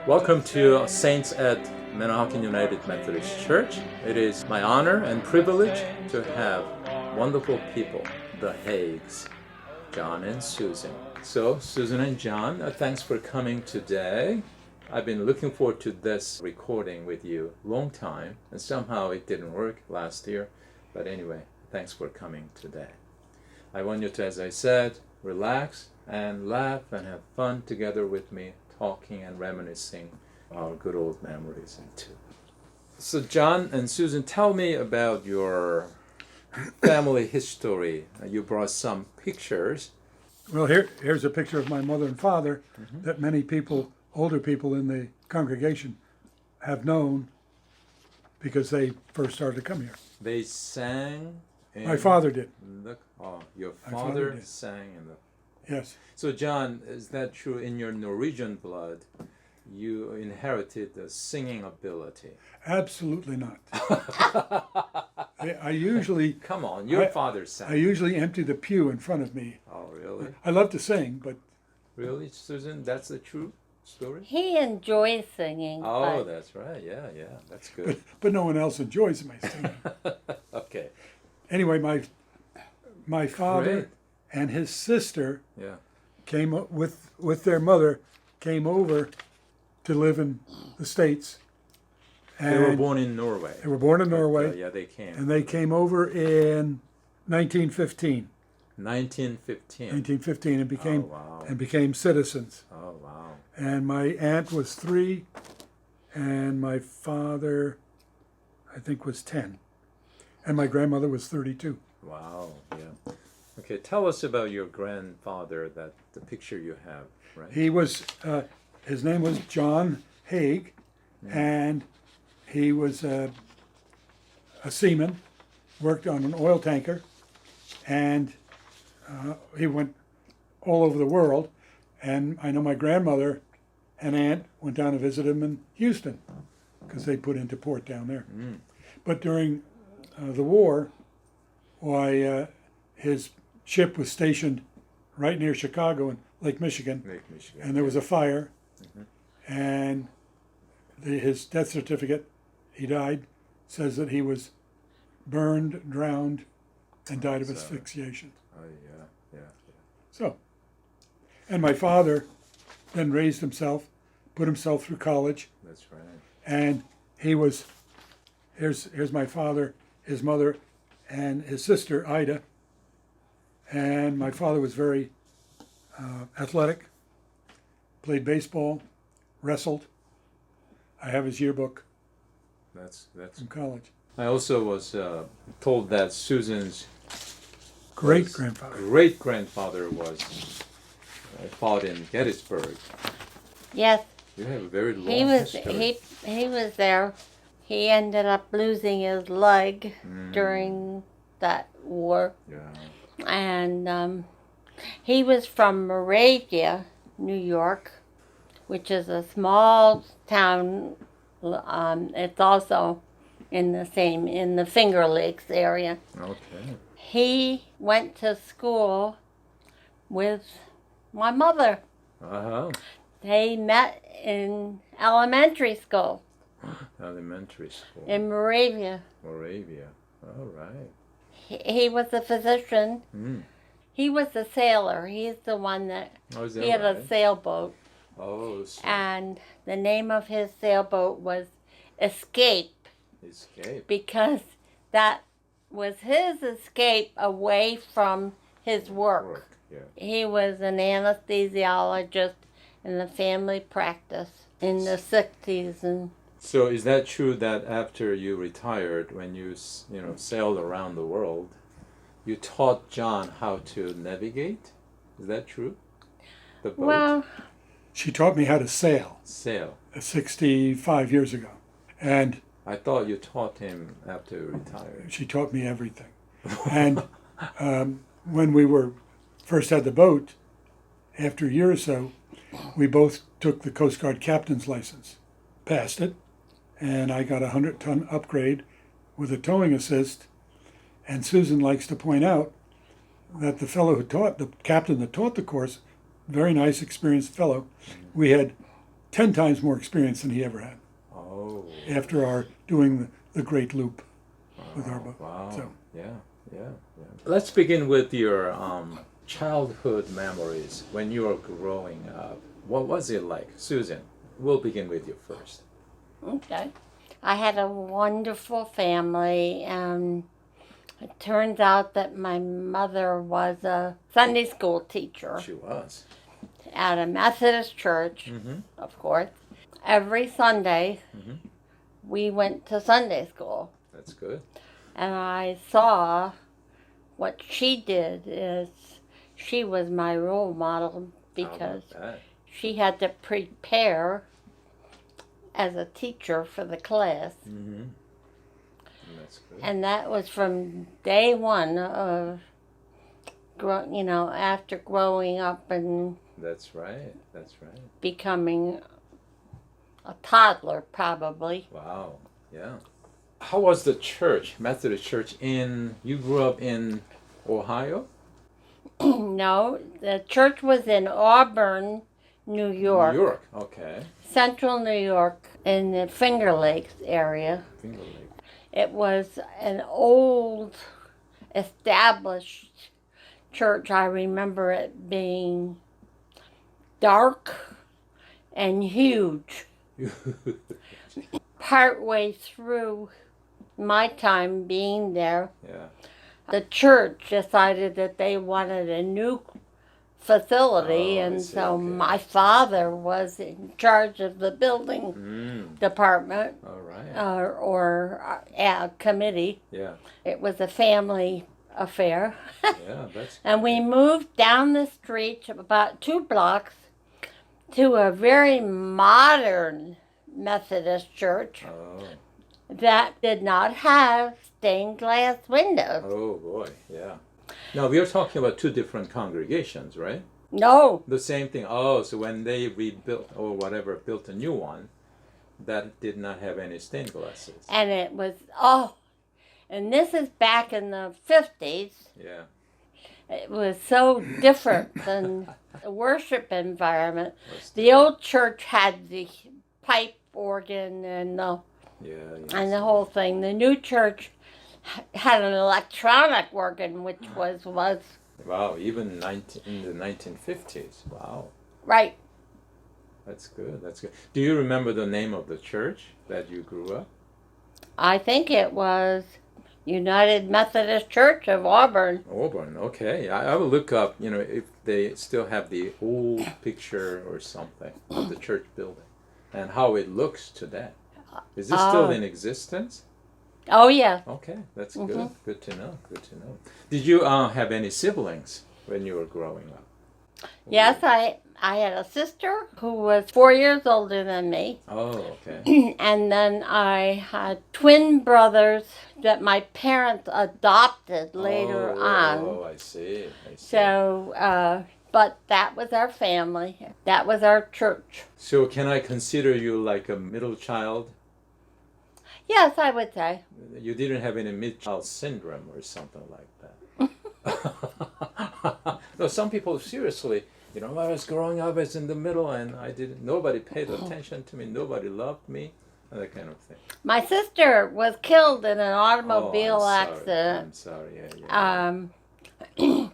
Welcome to Saints at Manahawkin United Methodist Church. It is my honor and privilege to have wonderful people, the Hauges, John and Susan. So, Susan and John, thanks for coming today. I've been looking forward to this recording with you a long time, and somehow it didn't work last year. But anyway, thanks for coming today. I want you to, as I said, relax and laugh and have fun together with me, talking and reminiscing our good old memories too. So John and Susan, tell me about your family history. You brought some pictures. Well, here's a picture of my mother and father that many people, older people in the congregation, have known because they first started to come here. They sang. My father did. Your My father did. sang in the. Yes. So John, is that true? In your Norwegian blood, you inherited the singing ability. Absolutely not. I usually Come on, your father sang. I usually empty the pew in front of me. Oh, really? I love to sing, but Really, Susan? That's the true story? He enjoys singing. Oh, but that's right. Yeah, that's good. but no one else enjoys my singing. Okay. Anyway, my father Great. and his sister Yeah. came with their mother came over to live in the States. They were And born in Norway. They were born in Norway, Yeah, they came. and they came over in 1915. 1915. 1915, and became wow. became citizens. Oh, wow. And my aunt was 3, and my father, I think, was 10, and my grandmother was 32. Wow, yeah. Okay, tell us about your grandfather, the picture you have, right? He was his name was John Haig, and he was a seaman, worked on an oil tanker, and he went all over the world. And I know my grandmother and aunt went down to visit him in Houston because they put into port down there. But during the war, his ship was stationed right near Chicago in Lake Michigan, and there was a fire, and his death certificate, he died, says that he was burned, drowned, and died of asphyxiation. Oh, yeah. So, and my father then raised himself, put himself through college, That's right. and he was, here's my father, his mother, and his sister, Ida. And my father was very athletic, played baseball, wrestled. I have his yearbook That's. from college. I also was told that Susan's great-grandfather was fought in Gettysburg. yes, You have a very long he was history. he was there. He ended up losing his leg during that war, Yeah. and he was from Moravia, New York, which is a small town. It's also in the Finger Lakes area. Okay. He went to school with my mother. Uh-huh. They met in elementary school Elementary school. in Moravia. Moravia. All right. He was a physician. Mm. He was a sailor. He's the one that, Oh, is that he had a right? sailboat. Oh, so And the name of his sailboat was Escape, escape. because that was his escape away from his work. Yeah. He was an anesthesiologist in the family practice in the 60s. And So is that true that after you retired, when you sailed around the world, you taught John how to navigate? Is that true? The boat? well, She taught me how to sail Sail. 65 years ago, and I thought you taught him after you retired. she taught me everything. And when we first had the boat, after a year or so, we both took the Coast Guard captain's license, passed it, and I got a 100-ton upgrade with a towing assist. And Susan likes to point out that the captain that taught the course, very nice, experienced fellow, we had 10 times more experience than he ever had Oh. after our doing the great loop with our boat. Wow. So, Yeah. Let's begin with your childhood memories when you were growing up. What was it like? Susan, we'll begin with you first. Okay. I had a wonderful family, and it turns out that my mother was a Sunday school teacher She was. at a Methodist church, Mm-hmm. of course. Every Sunday, Mm-hmm. we went to Sunday school, That's good. and I saw what she did is she was my role model because How about that? she had to prepare as a teacher for the class. Mm-hmm. That's good. And that was from day one of, after growing up and That's right. becoming a toddler, probably. Wow. Yeah. How was the church, Methodist church you grew up in Ohio? No, the church was in Auburn, New York. New York. Okay. Central New York, in the Finger Lakes area. Finger Lake. It was an old, established church. I remember it being dark and huge. Partway through my time being there, Yeah. the church decided that they wanted a new facility, Oh, I and see, so okay. my father was in charge of the building department All right. or committee. Yeah. It was a family affair. Yeah. That's. And we moved down the street about 2 blocks to a very modern Methodist church Oh. that did not have stained glass windows. Oh boy. Yeah. Now we are talking about two different congregations, right? No, The same thing. Oh, so when they rebuilt or whatever, built a new one, that did not have any stained glasses. and it was, and this is back in the 50s. Yeah. It was so different than the worship environment. The old church had the pipe organ and the whole thing. The new church had an electronic organ, which was Wow, even in the 1950s. Wow, right. that's good. Do you remember the name of the church that you grew up? I think it was United Methodist Church of Auburn. Auburn. Okay, I will look up. If they still have the old picture or something of the church building and how it looks today. Is it still in existence? Oh, yeah. Okay, that's good. Good to know. Did you have any siblings when you were growing up? Yes, I had a sister who was 4 years older than me. Oh, okay. And then I had twin brothers that my parents adopted later on. Oh, I see. So, but that was our family. That was our church. So can I consider you like a middle child? Yes, I would say. You didn't have any mid-child syndrome or something like that. No, some people seriously, I was growing up as in the middle and nobody paid attention to me, nobody loved me, and that kind of thing. My sister was killed in an automobile accident. I'm sorry. Yeah.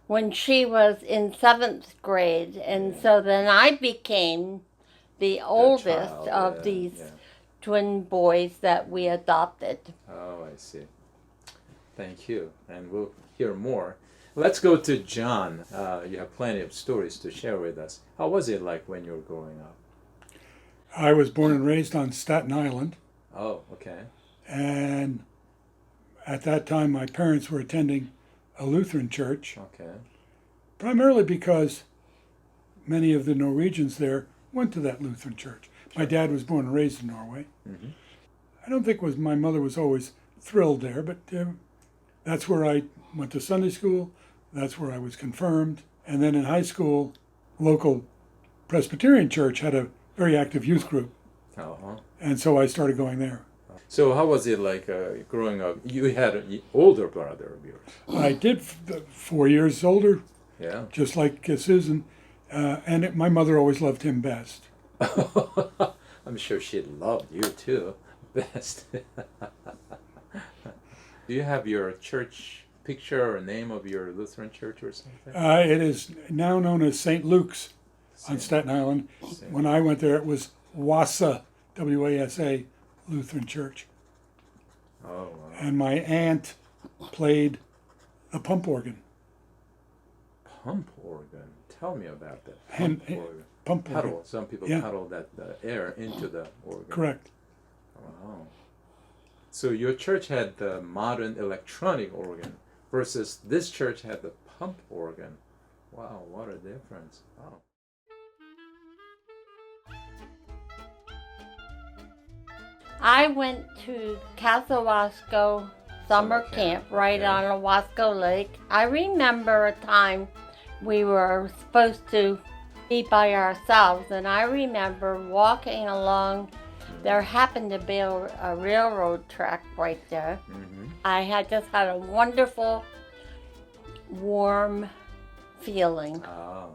When she was in 7th grade, and so then I became the oldest of these twin boys that we adopted. Oh, I see. Thank you, and we'll hear more. Let's go to John. You have plenty of stories to share with us. How was it like when you were growing up? I was born and raised on Staten Island, Oh, okay. and at that time my parents were attending a Lutheran church, Okay. primarily because many of the Norwegians there went to that Lutheran church. My dad was born and raised in Norway. Mm-hmm. I don't think my mother was always thrilled there, but that's where I went to Sunday school. That's where I was confirmed. And then in high school, local Presbyterian church had a very active youth group. Uh-huh. And so I started going there. So how was it like growing up? You had an older brother of yours. I did 4 years older, Yeah. just like Susan. And my mother always loved him best. I'm sure she loved you too. Best. Do you have your church picture or name of your Lutheran church or something? It is now known as St. Luke's on Staten Island. When I went there, it was WASA, W-A-S-A, Lutheran Church. Oh, wow. And my aunt played the pump organ. Pump organ. Tell me about that. And Pump organ. pump Pedal. organ. Some people Yeah. pedal that air into the organ. Correct. Wow. So your church had the modern electronic organ versus this church had the pump organ. Wow, what a difference. Wow. I went to Casawasco summer camp right okay. on Owasco Lake. I remember a time we were supposed to be by ourselves, and I remember walking along. There happened to be a railroad track right there. Mm-hmm. I had just had a wonderful, warm feeling. Oh.